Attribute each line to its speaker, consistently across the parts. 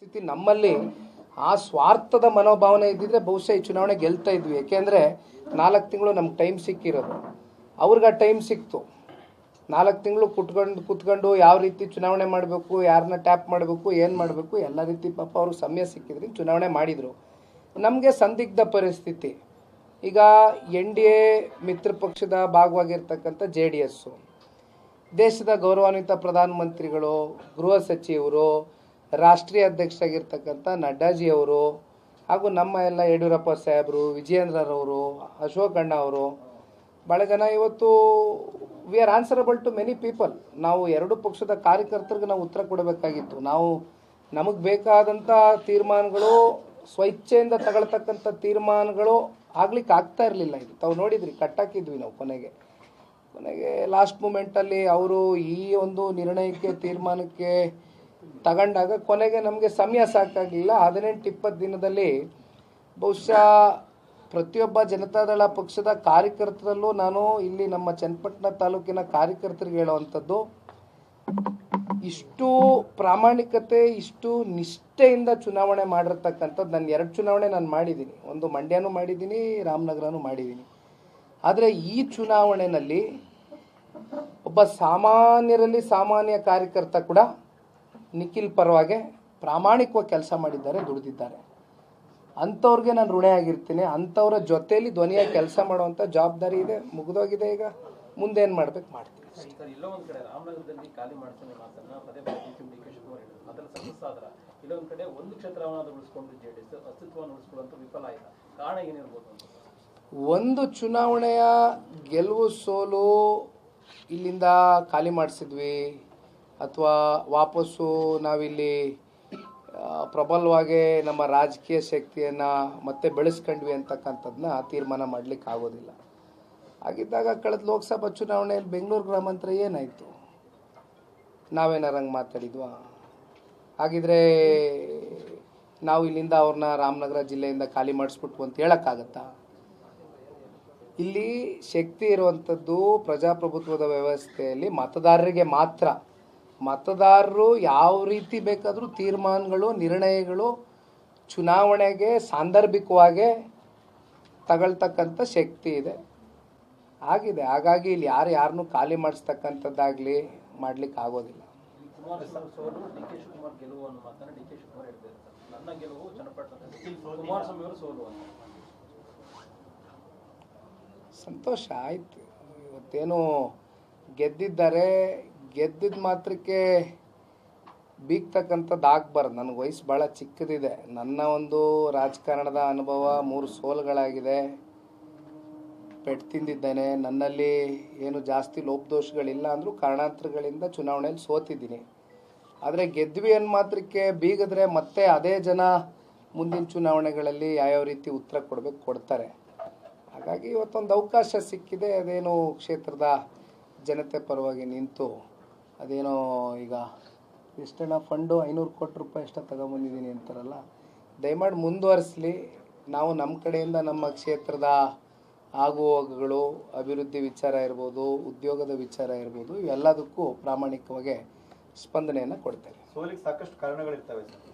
Speaker 1: ಸ್ಥಿತಿ ನಮ್ಮಲ್ಲಿ ಆ ಸ್ವಾರ್ಥದ ಮನೋಭಾವನೆ ಇದ್ದಿದ್ರೆ ಬಹುಶಃ ಈ ಚುನಾವಣೆ ಗೆಲ್ತಾ ಇದ್ವಿ. ಯಾಕೆಂದರೆ 4 ತಿಂಗಳು ನಮ್ಗೆ ಟೈಮ್ ಸಿಕ್ಕಿರೋದು, ಅವ್ರಿಗೆ ಆ ಟೈಮ್ ಸಿಕ್ತು. 4 ತಿಂಗಳು ಕುತ್ಕೊಂಡು ಯಾವ ರೀತಿ ಚುನಾವಣೆ ಮಾಡಬೇಕು, ಯಾರನ್ನ ಟ್ಯಾಪ್ ಮಾಡಬೇಕು, ಏನು ಮಾಡಬೇಕು ಎಲ್ಲ ರೀತಿ ಪಾಪ ಅವ್ರಿಗೆ ಸಮಯ ಸಿಕ್ಕಿದ್ರೆ ಚುನಾವಣೆ ಮಾಡಿದರು. ನಮಗೆ ಸಂದಿಗ್ಧ ಪರಿಸ್ಥಿತಿ. ಈಗ NDA ಮಿತ್ರ ಪಕ್ಷದ ಭಾಗವಾಗಿರ್ತಕ್ಕಂಥ JDS, ದೇಶದ ಗೌರವಾನ್ವಿತ ಪ್ರಧಾನಮಂತ್ರಿಗಳು, ಗೃಹ ಸಚಿವರು, ರಾಷ್ಟ್ರೀಯ ಅಧ್ಯಕ್ಷರಾಗಿರ್ತಕ್ಕಂಥ ನಡ್ಡಾಜಿಯವರು, ಹಾಗೂ ನಮ್ಮ ಎಲ್ಲ ಯಡಿಯೂರಪ್ಪ ಸಾಹೇಬರು, ವಿಜಯೇಂದ್ರರವರು, ಅಶೋಕ್ ಅಣ್ಣ ಅವರು, ಭಾಳ ಜನ ಇವತ್ತು we are answerable to many people. ನಾವು ಎರಡು ಪಕ್ಷದ ಕಾರ್ಯಕರ್ತರಿಗೆ ನಾವು ಉತ್ತರ ಕೊಡಬೇಕಾಗಿತ್ತು. ನಾವು ನಮಗೆ ಬೇಕಾದಂಥ ತೀರ್ಮಾನಗಳು, ಸ್ವಇಚ್ಛೆಯಿಂದ ತಗೊಳ್ತಕ್ಕಂಥ ತೀರ್ಮಾನಗಳು ಆಗ್ಲಿಕ್ಕೆ ಆಗ್ತಾ ಇರಲಿಲ್ಲ. ಇದು ತಾವು ನೋಡಿದ್ರಿ, ಕಟ್ಟಾಕಿದ್ವಿ ನಾವು ಕೊನೆಗೆ ಲಾಸ್ಟ್ ಮೂಮೆಂಟಲ್ಲಿ ಅವರು ಈ ಒಂದು ನಿರ್ಣಯಕ್ಕೆ ತೀರ್ಮಾನಕ್ಕೆ ತಗೊಂಡಾಗ ಕೊನೆಗೆ ನಮಗೆ ಸಮಯ ಸಾಕಾಗಲಿಲ್ಲ. 18-20 ದಿನದಲ್ಲಿ ಬಹುಶಃ ಪ್ರತಿಯೊಬ್ಬ ಜನತಾದಳ ಪಕ್ಷದ ಕಾರ್ಯಕರ್ತರಲ್ಲೂ ನಾನು ಇಲ್ಲಿ ನಮ್ಮ ಚನ್ನಪಟ್ಟಣ ತಾಲೂಕಿನ ಕಾರ್ಯಕರ್ತರಿಗೆ ಹೇಳುವಂಥದ್ದು, ಇಷ್ಟು ಪ್ರಾಮಾಣಿಕತೆ, ಇಷ್ಟು ನಿಷ್ಠೆಯಿಂದ ಚುನಾವಣೆ ಮಾಡಿರ್ತಕ್ಕಂಥದ್ದು ನಾನು 2 ಚುನಾವಣೆ ನಾನು ಮಾಡಿದ್ದೀನಿ. ಒಂದು ಮಂಡ್ಯನೂ ಮಾಡಿದ್ದೀನಿ, ರಾಮನಗರನೂ ಮಾಡಿದ್ದೀನಿ. ಆದರೆ ಈ ಚುನಾವಣೆಯಲ್ಲಿ ಒಬ್ಬ ಸಾಮಾನ್ಯರಲ್ಲಿ ಸಾಮಾನ್ಯ ಕಾರ್ಯಕರ್ತ ಕೂಡ ನಿಖಿಲ್ ಪರವಾಗಿ ಪ್ರಾಮಾಣಿಕವಾಗಿ ಕೆಲಸ ಮಾಡಿದ್ದಾರೆ, ದುಡಿದಿದ್ದಾರೆ. ಅಂಥವ್ರಿಗೆ ನಾನು ಋಣೆ ಆಗಿರ್ತೀನಿ. ಅಂಥವ್ರ ಜೊತೆಯಲ್ಲಿ ಧ್ವನಿಯಾಗಿ ಕೆಲಸ ಮಾಡುವಂಥ ಜವಾಬ್ದಾರಿ ಇದೆ, ಮುಗಿದೋಗಿದೆ. ಈಗ ಮುಂದೆ ಏನು ಮಾಡ್ಬೇಕು ಮಾಡ್ತೀನಿ.
Speaker 2: ಎಲ್ಲೋ ಒಂದು ಕಡೆ ರಾಮನಗರದಲ್ಲಿ ಖಾಲಿ ಮಾಡ್ತಾನೆ ಮಾತನ್ನ ಪದೇ ಪದೇ DK ಶಿವಕುಮಾರ್ ಹೇಳಿದ್ರು. ಅದರ ಸದಸ್ಯರಾದ್ರ ಇಲ್ಲೊಂದು ಕಡೆ ಒಂದು ಕ್ಷೇತ್ರವನ್ನು ಉಳಿಸ್ಕೊಂಡು JDS ಅಸ್ತಿತ್ವವನ್ನು ಉಳಿಸ್ಕೊಳ್ಳುವಂತ ವಿಫಲ ಆಯಿತು. ಕಾರಣ ಏನಿರ್ಬೋದು ಅಂತ?
Speaker 1: ಒಂದು ಚುನಾವಣೆಯ ಗೆಲುವು ಸೋಲು ಇಲ್ಲಿಂದ ಖಾಲಿ ಮಾಡಿಸಿದ್ವಿ ಅಥವಾ ವಾಪಸ್ಸು ನಾವಿಲ್ಲಿ ಪ್ರಬಲವಾಗಿ ನಮ್ಮ ರಾಜಕೀಯ ಶಕ್ತಿಯನ್ನು ಮತ್ತೆ ಬೆಳೆಸ್ಕೊಂಡ್ವಿ ಅಂತಕ್ಕಂಥದ್ದನ್ನ ತೀರ್ಮಾನ ಮಾಡಲಿಕ್ಕೆ ಆಗೋದಿಲ್ಲ. ಹಾಗಿದ್ದಾಗ ಕಳೆದ ಲೋಕಸಭಾ ಚುನಾವಣೆಯಲ್ಲಿ ಬೆಂಗಳೂರು ಗ್ರಾಮಾಂತರ ಏನಾಯಿತು? ನಾವೇನಾರಂಗೆ ಮಾತಾಡಿದ್ವಾ? ಹಾಗಿದ್ರೆ ನಾವು ಇಲ್ಲಿಂದ ಅವ್ರನ್ನ ರಾಮನಗರ ಜಿಲ್ಲೆಯಿಂದ ಖಾಲಿ ಮಾಡಿಸ್ಬಿಟ್ವು ಅಂತ ಹೇಳೋಕ್ಕಾಗತ್ತಾ? ಇಲ್ಲಿ ಶಕ್ತಿ ಇರುವಂಥದ್ದು ಪ್ರಜಾಪ್ರಭುತ್ವದ ವ್ಯವಸ್ಥೆಯಲ್ಲಿ ಮತದಾರರಿಗೆ ಮಾತ್ರ. ಮತದಾರರು ಯಾವ ರೀತಿ ಬೇಕಾದರೂ ತೀರ್ಮಾನಗಳು, ನಿರ್ಣಯಗಳು ಚುನಾವಣೆಗೆ ಸಾಂದರ್ಭಿಕವಾಗಿ ತಗೊಳ್ತಕ್ಕಂಥ ಶಕ್ತಿ ಇದೆ, ಆಗಿದೆ. ಹಾಗಾಗಿ ಇಲ್ಲಿ ಯಾರನ್ನೂ ಖಾಲಿ ಮಾಡಿಸ್ತಕ್ಕಂಥದ್ದಾಗಲಿ ಮಾಡಲಿಕ್ಕೆ ಆಗೋದಿಲ್ಲ.
Speaker 2: ಕುಮಾರಸ್ವಾಮಿ ಸೋಲು, DK ಶಿವಕುಮಾರ್ ಗೆಲುವು ಅನ್ನೋ ಮಾತನ್ನ DK ಶಿವಕುಮಾರ್ ಹೇಳ್ತಾರೆ. ನನ್ನ ಗೆಲುವು ಚನ್ನಪಟ್ಟಣ, ಕುಮಾರಸ್ವಾಮಿ ಅವರು ಸೋಲು ಅಂತ.
Speaker 1: ಸಂತೋಷ ಆಯಿತು. ಇವತ್ತೇನು ಗೆದ್ದಿದ್ದಾರೆ, ಗೆದ್ದಿದ್ದ ಮಾತ್ರಕ್ಕೆ ಬೀಗ್ತಕ್ಕಂಥದ್ದು ಆಗಬಾರ್ದು. ನನಗೆ ವಯಸ್ಸು ಭಾಳ ಚಿಕ್ಕದಿದೆ. ನನ್ನ ಒಂದು ರಾಜಕಾರಣದ ಅನುಭವ 3 ಸೋಲುಗಳಾಗಿದೆ, ಪೆಟ್ಟು ತಿಂದಿದ್ದೇನೆ. ನನ್ನಲ್ಲಿ ಏನು ಜಾಸ್ತಿ ಲೋಪದೋಷಗಳಿಲ್ಲ ಅಂದರೂ ಕಾರಣಾಂತರಗಳಿಂದ ಚುನಾವಣೆಯಲ್ಲಿ ಸೋತಿದ್ದೀನಿ. ಆದರೆ ಗೆದ್ವಿ ಅನ್ನೋ ಮಾತ್ರಕ್ಕೆ ಬೀಗಿದ್ರೆ ಮತ್ತೆ ಅದೇ ಜನ ಮುಂದಿನ ಚುನಾವಣೆಗಳಲ್ಲಿ ಯಾವ್ಯಾವ ರೀತಿ ಉತ್ತರ ಕೊಡ್ತಾರೆ. ಹಾಗಾಗಿ ಇವತ್ತೊಂದು ಅವಕಾಶ ಸಿಕ್ಕಿದೆ. ಅದೇನು ಕ್ಷೇತ್ರದ ಜನತೆ ಪರವಾಗಿ ನಿಂತು ಅದೇನೋ ಈಗ ಎಷ್ಟೆಲ್ಲ ಫಂಡು 500 ಕೋಟಿ ರೂಪಾಯಿ ಎಷ್ಟೋ ತಗೊಂಬಂದಿದ್ದೀನಿ ಅಂತಾರಲ್ಲ, ದಯಮಾಡಿ ಮುಂದುವರಿಸಲಿ. ನಾವು ನಮ್ಮ ಕಡೆಯಿಂದ ನಮ್ಮ ಕ್ಷೇತ್ರದ ಆಗುಹೋಗುಗಳು, ಅಭಿವೃದ್ಧಿ ವಿಚಾರ ಇರ್ಬೋದು, ಉದ್ಯೋಗದ ವಿಚಾರ ಇರ್ಬೋದು, ಇವೆಲ್ಲದಕ್ಕೂ ಪ್ರಾಮಾಣಿಕವಾಗಿ ಸ್ಪಂದನೆಯನ್ನು ಕೊಡ್ತೇವೆ.
Speaker 3: ಸೋಲಿಗೆ ಸಾಕಷ್ಟು ಕಾರಣಗಳಿರ್ತವೆ ಸರ್.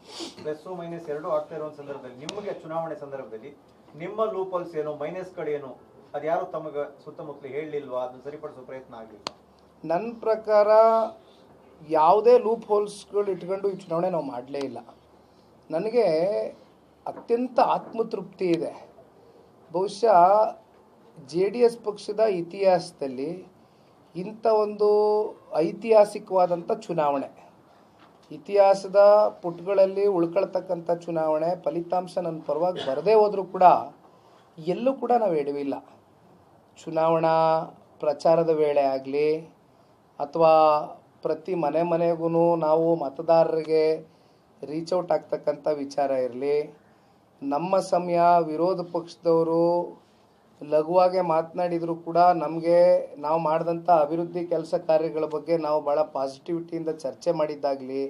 Speaker 3: +-2 ಆಗ್ತಾ ಇರೋ ಸಂದರ್ಭದಲ್ಲಿ ನಿಮಗೆ ಚುನಾವಣೆ ಸಂದರ್ಭದಲ್ಲಿ ನಿಮ್ಮ ಲೂಪಲ್ಸ್ ಏನು, ಮೈನಸ್ ಕಡೆ ಏನು, ಅದು ಯಾರು ತಮಗೆ ಸುತ್ತಮುತ್ತಲು ಹೇಳಲಿಲ್ವಾ? ಅದನ್ನು ಸರಿಪಡಿಸೋ ಪ್ರಯತ್ನ ಆಗಲಿಲ್ಲ?
Speaker 1: ನನ್ನ ಪ್ರಕಾರ ಯಾವುದೇ ಲೂಪ್ ಹೋಲ್ಸ್ಗಳು ಇಟ್ಕೊಂಡು ಈ ಚುನಾವಣೆ ನಾವು ಮಾಡಲೇ ಇಲ್ಲ. ನನಗೆ ಅತ್ಯಂತ ಆತ್ಮತೃಪ್ತಿ ಇದೆ. ಬಹುಶಃ JDS ಪಕ್ಷದ ಇತಿಹಾಸದಲ್ಲಿ ಇಂಥ ಒಂದು ಐತಿಹಾಸಿಕವಾದಂಥ ಚುನಾವಣೆ, ಇತಿಹಾಸದ ಪುಟಗಳಲ್ಲಿ ಉಳ್ಕೊಳ್ತಕ್ಕಂಥ ಚುನಾವಣೆ, ಫಲಿತಾಂಶ ನನ್ನ ಪರವಾಗಿ ಬರದೇ ಹೋದರೂ ಕೂಡ ಎಲ್ಲೂ ಕೂಡ ನಾವು ಎಡವಿಲ್ಲ. ಚುನಾವಣಾ ಪ್ರಚಾರದ ವೇಳೆ ಆಗಲಿ ಅಥವಾ ಪ್ರತಿ ಮನೆಗೂ ನಾವು ಮತದಾರರಿಗೆ ರೀಚೌಟ್ ಆಗ್ತಕ್ಕಂಥ ವಿಚಾರ ಇರಲಿ, ನಮ್ಮ ಸಮಯ ವಿರೋಧ ಪಕ್ಷದವರು ಲಘುವಾಗಿ ಮಾತನಾಡಿದರೂ ಕೂಡ ನಮಗೆ ನಾವು ಮಾಡಿದಂಥ ಅಭಿವೃದ್ಧಿ ಕೆಲಸ ಕಾರ್ಯಗಳ ಬಗ್ಗೆ ನಾವು ಭಾಳ ಪಾಸಿಟಿವಿಟಿಯಿಂದ ಚರ್ಚೆ ಮಾಡಿದ್ದಾಗಲಿ,